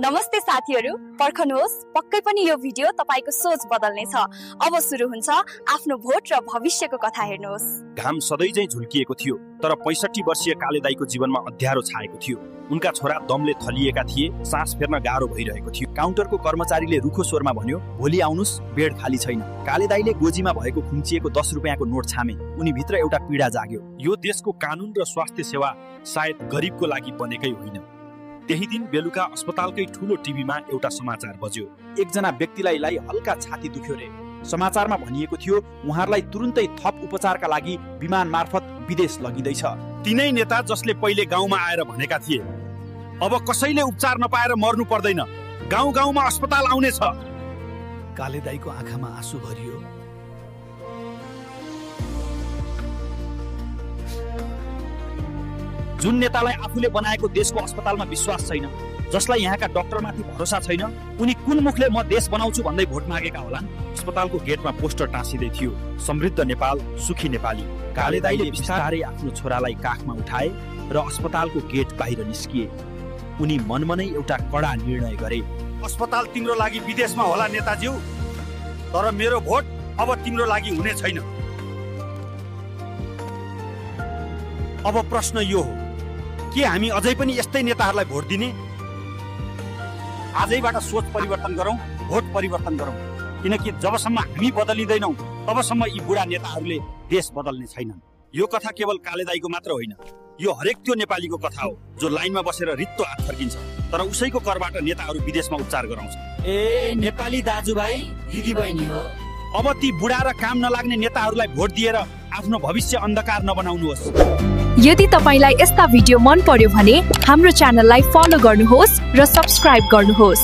नमस्ते साथीहरू, पर्खनुहोस्, पक्कै पनि यो भिडियो तपाईको सोच बदल्ने छ। अब सुरु हुन्छ आफ्नो भोट र भविष्यको कथा हेर्नुहोस्। घाम सधैँझै झुल्किएको थियो, तर 65 वर्षीय काले दाइको जीवनमा अँध्यारो छाएको थियो। उनका छोरा दमले थलिएका थिए, सास फेर्न गाह्रो भइरहेको थियो। काउन्टरको कर्मचारीले रुखो स्वरमा भन्यो, भोलि आउनुस्, बेड खाली छैन। काले दाइले गोजीमा भएको खुम्चिएको 10 रुपियाँको नोट छामे। उनी भित्र एउटा पीडा जाग्यो। यो देशको कानुन र स्वास्थ्य सेवा सायद गरिबको लागि बनेकै होइन। त्यही दिन बेलुका अस्पतालकै ठूलो टिभीमा एउटा समाचार बज्यो। एकजना व्यक्तिलाई हल्का छाती दुख्यो रे। समाचारमा भनिएको थियो उहाँहरूलाई तुरुन्तै थप उपचारका लागि विमान मार्फत विदेश लगिँदैछ। तिनै नेता जसले पहिले गाउँमा आएर भनेका थिए, अब कसैले उपचार नपाएर मर्नु पर्दैन, गाउँ गाउँमा अस्पताल आउनेछ। काले दाइको आँखामा आँसु भरियो। जुन नेतालाई आफूले बनाएको देशको अस्पतालमा विश्वास छैन, जसलाई यहाँका डाक्टरमाथि भरोसा छैन, उनी कुन मुखले म देश बनाउँछु भन्दै भोट मागेका होलान्। अस्पतालको गेटमा पोस्टर टाँसिँदै थियो, समृद्ध नेपाल, सुखी नेपाली। काले दाइले बिस्तारै आफ्नो छोरालाई काखमा उठाए र अस्पतालको गेट बाहिर निस्किए। उनी मनमनै एउटा कडा निर्णय गरे। अस्पताल तिम्रो लागि विदेशमा होला नेताज्यू, तर मेरो भोट अब तिम्रो लागि हुने छैन। अब प्रश्न यो हो, के हामी अझै पनि यस्तै नेताहरूलाई भोट दिने? आजैबाट सोच परिवर्तन गरौँ, भोट परिवर्तन गरौँ, किनकि जबसम्म हामी बदलिँदैनौँ तबसम्म यी बुढा नेताहरूले देश बदल्ने छैनन्। यो कथा केवल काले दाइको मात्र होइन, यो हरेक त्यो नेपालीको कथा हो जो लाइनमा बसेर रित्तो हात फर्किन्छ, तर उसैको करबाट नेताहरू विदेशमा उपचार गराउँछ। ए नेपाली दाजुभाइ दिदी बहिनी हो, अब ती बुढा र काम नलाग्ने नेताहरूलाई भोट दिएर आफ्नो भविष्य अन्धकार नबनाउनुहोस्। यदि तपाईलाई यस्ता भिडियो मन पर्यो भने हाम्रो च्यानललाई फलो गर्नुहोस् र सब्स्क्राइब गर्नुहोस्।